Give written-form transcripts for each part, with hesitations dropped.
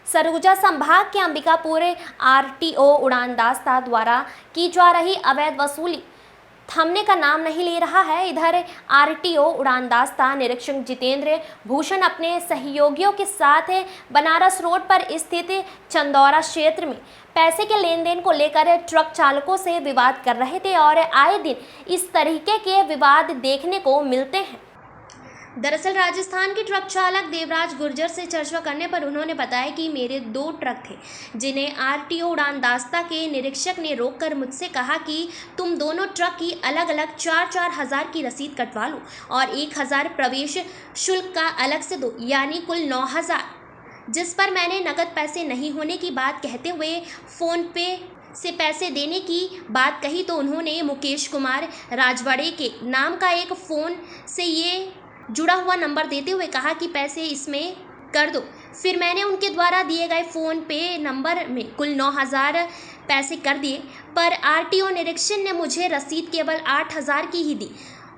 सरगुजा संभाग के अंबिकापुर आरटीओ उड़ानदास्ता द्वारा की जा रही अवैध वसूली थमने का नाम नहीं ले रहा है। इधर आरटीओ उड़ानदास्ता निरीक्षक जितेंद्र भूषण अपने सहयोगियों के साथ बनारस रोड पर स्थित चंदौरा क्षेत्र में पैसे के लेन देन को लेकर ट्रक चालकों से विवाद कर रहे थे और आए दिन इस तरीके के विवाद देखने को मिलते हैं। दरअसल राजस्थान के ट्रक चालक देवराज गुर्जर से चर्चा करने पर उन्होंने बताया कि मेरे 2 ट्रक थे जिन्हें आरटीओ उड़ानदास्ता के निरीक्षक ने रोककर मुझसे कहा कि तुम दोनों ट्रक की अलग अलग 4-4 हज़ार की रसीद कटवा लो और 1,000 प्रवेश शुल्क का अलग से दो, यानी कुल 9,000। जिस पर मैंने नकद पैसे नहीं होने की बात कहते हुए फ़ोन पे से पैसे देने की बात कही तो उन्होंने मुकेश कुमार राजवाड़े के नाम का एक फ़ोन से ये जुड़ा हुआ नंबर देते हुए कहा कि पैसे इसमें कर दो। फिर मैंने उनके द्वारा दिए गए फ़ोन पे नंबर में कुल 9,000 पैसे कर दिए, पर आरटीओ निरीक्षक ने मुझे रसीद केवल 8,000 की ही दी।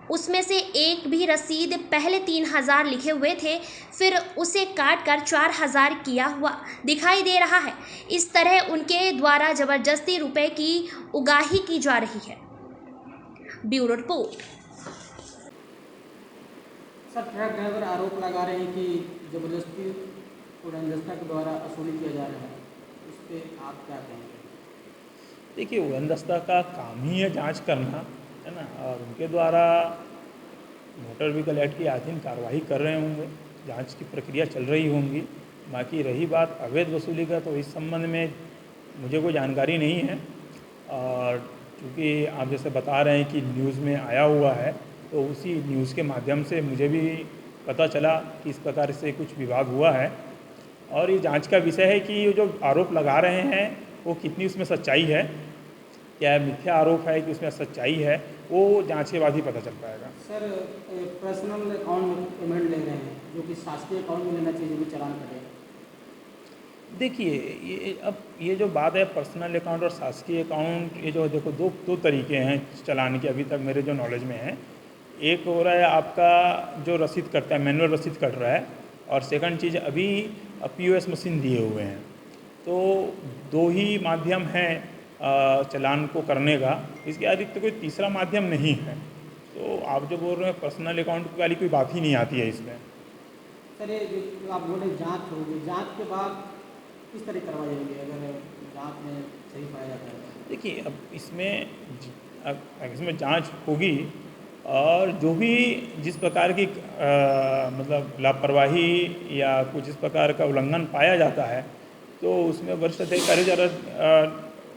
उसमें से एक भी रसीद पहले 3,000 लिखे हुए थे, फिर उसे काट कर 4,000 किया हुआ दिखाई दे रहा है। इस तरह उनके द्वारा ज़बरदस्ती रुपए की उगाही की जा रही है। Bureau report. Sir, truck driver आरोप लगा रहे हैं कि ज़बरदस्ती उड़ानदस्ता के द्वारा वसूली किया जा रहा है, इस पर आप क्या कहेंगे? देखिए, उड़ानदस्ता का काम ही है जांच करना, है ना, और उनके द्वारा मोटर व्हीकल एक्ट की अधीन कार्रवाई कर रहे होंगे, जांच की प्रक्रिया चल रही होंगी। बाकी रही बात अवैध वसूली का, तो इस संबंध में मुझे कोई जानकारी नहीं है। और चूँकि आप जैसे बता रहे हैं कि न्यूज़ में आया हुआ है, तो उसी न्यूज़ के माध्यम से मुझे भी पता चला कि इस प्रकार से कुछ विवाद हुआ है। और ये जांच का विषय है कि ये जो आरोप लगा रहे हैं वो कितनी उसमें सच्चाई है, क्या मिथ्या आरोप है कि उसमें सच्चाई है, वो जांच के बाद ही पता चल पाएगा। सर, पर्सनल अकाउंट में पेमेंट ले रहे हैं, जो कि शासकीय अकाउंट में लेना चाहिए, जो भी चालान कटे। देखिए, ये जो बात है पर्सनल अकाउंट और शासकीय अकाउंट, ये जो देखो दो तरीके हैं चलान के, अभी तक मेरे जो नॉलेज में है। एक हो रहा है आपका जो रसीद कटता है, मैनुअल रसीद कट रहा है, और सेकंड चीज़ अभी पीओएस मशीन दिए हुए हैं। तो 2 ही माध्यम हैं चालान को करने का, इसके अतिरिक्त कोई तीसरा माध्यम नहीं है। तो आप जो बोल रहे हैं पर्सनल अकाउंट वाली कोई बात ही नहीं आती है इसमें। सर, ये जो आप बोले जाँच होगी, जाँच के बाद किस तरह करवाई जाएगी अगर जाँच में सही पाया जाता है? देखिए, अब इसमें जांच होगी, और जो भी जिस प्रकार की मतलब लापरवाही या कुछ इस प्रकार का उल्लंघन पाया जाता है, तो उसमें वरिष्ठ अधिकारी द्वारा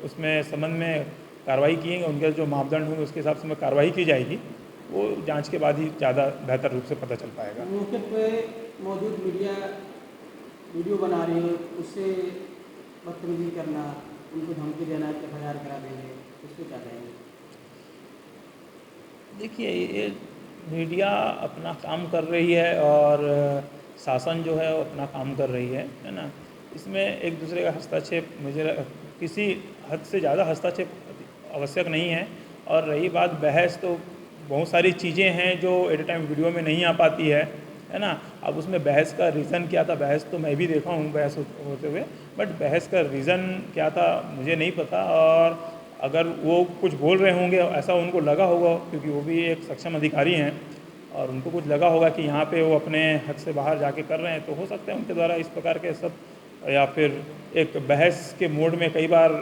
उसमें संबंध में कार्रवाई किएंगे। उनके जो मापदंड होंगे उसके हिसाब से कार्रवाई की जाएगी। वो जांच के बाद ही ज़्यादा बेहतर रूप से पता चल पाएगा। मौके पे मौजूद मीडिया वीडियो बना रही है, उससे बदतमीजी करना, उनको धमकी देना कि FIR करा देंगे, उसको क्या कहेंगे? देखिए, ये मीडिया अपना काम कर रही है और शासन जो है वो अपना काम कर रही है ना। इसमें एक दूसरे का हस्तक्षेप किसी हद से ज़्यादा हस्तक्षेप आवश्यक नहीं है। और रही बात बहस, तो बहुत सारी चीज़ें हैं जो एट ए टाइम वीडियो में नहीं आ पाती है ना। अब उसमें बहस का रीज़न क्या था, बहस तो मैं भी देखा हूँ बहस होते हुए, बट बहस का रीज़न क्या था मुझे नहीं पता। और अगर वो कुछ बोल रहे होंगे, ऐसा उनको लगा होगा, क्योंकि वो भी एक सक्षम अधिकारी हैं, और उनको कुछ लगा होगा कि यहाँ पे वो अपने हद से बाहर जाके कर रहे हैं, तो हो सकता है उनके द्वारा इस प्रकार के सब, या फिर एक बहस के मोड में कई बार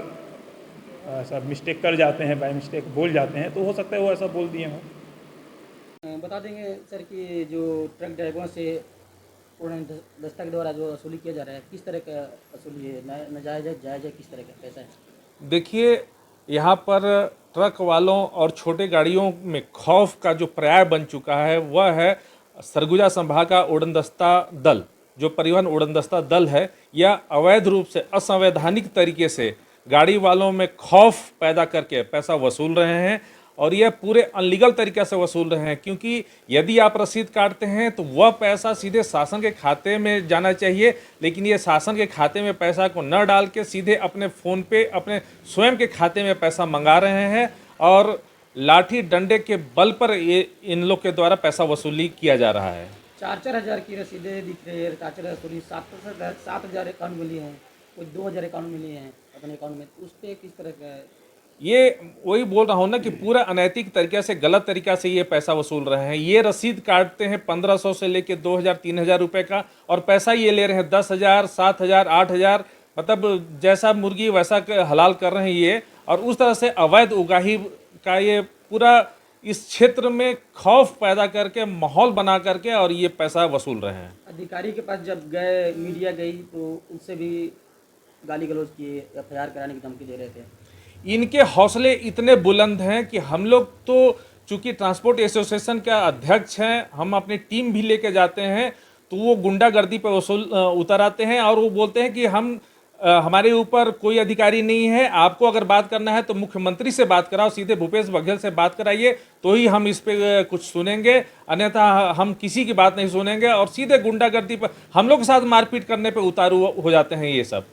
ऐसा मिस्टेक कर जाते हैं, बाय मिस्टेक बोल जाते हैं, तो हो सकता है वो ऐसा बोल दिए हों। बता देंगे सर कि जो ट्रक ड्राइवरों से उड़ानदस्ता के द्वारा जो वसूली किया जा रहा है, किस तरह का वसूली है? नाजायज़ है, जायज़ है, किस तरह का पैसा है? देखिए, यहाँ पर ट्रक वालों और छोटे गाड़ियों में खौफ का जो पर्याय बन चुका है वह है सरगुजा संभाग का उड़नदस्ता दल। जो परिवहन उड़नदस्ता दल है, यह अवैध रूप से असंवैधानिक तरीके से गाड़ी वालों में खौफ पैदा करके पैसा वसूल रहे हैं, और यह पूरे अनलीगल तरीके से वसूल रहे हैं। क्योंकि यदि आप रसीद काटते हैं तो वह पैसा सीधे शासन के खाते में जाना चाहिए, लेकिन ये शासन के खाते में पैसा को न डाल के सीधे अपने फ़ोन पे अपने स्वयं के खाते में पैसा मंगा रहे हैं, और लाठी डंडे के बल पर ये इन लोग के द्वारा पैसा वसूली किया जा रहा है। 4-4 हज़ार की रसीदें दिख रही है, 4-4 सॉरी 7,000 अकाउंट मिली हैं, कोई 2,000 अकाउंट मिले हैं अपने अकाउंट में, उस पर किस तरह का है? ये वही बोल रहा हूँ ना कि पूरा अनैतिक तरीके से, गलत तरीका से ये पैसा वसूल रहे हैं। ये रसीद काटते हैं 1500 से लेके 2000 3000 रुपए का, और पैसा ये ले रहे हैं 10,000 7,000 8,000, मतलब जैसा मुर्गी वैसा हलाल कर रहे हैं ये। और उस तरह से अवैध उगाही का ये पूरा इस क्षेत्र में खौफ पैदा करके, माहौल बना करके, और ये पैसा वसूल रहे हैं। अधिकारी के पास जब गए, मीडिया गई, तो उनसे भी गाली गलौज किए, FIR कराने की धमकी दे रहे थे। इनके हौसले इतने बुलंद हैं कि हम लोग तो चूंकि ट्रांसपोर्ट एसोसिएशन का अध्यक्ष हैं, हम अपनी टीम भी लेके जाते हैं, तो वो गुंडागर्दी पर उतर आते हैं और वो बोलते हैं कि हमारे ऊपर कोई अधिकारी नहीं है, आपको अगर बात करना है तो मुख्यमंत्री से बात कराओ, सीधे भूपेश बघेल से बात कराइए, तो ही हम इस पे कुछ सुनेंगे, अन्यथा हम किसी की बात नहीं सुनेंगे। और सीधे गुंडागर्दी पर, हम लोग के साथ मारपीट करने पे उतारू हो जाते हैं ये सब।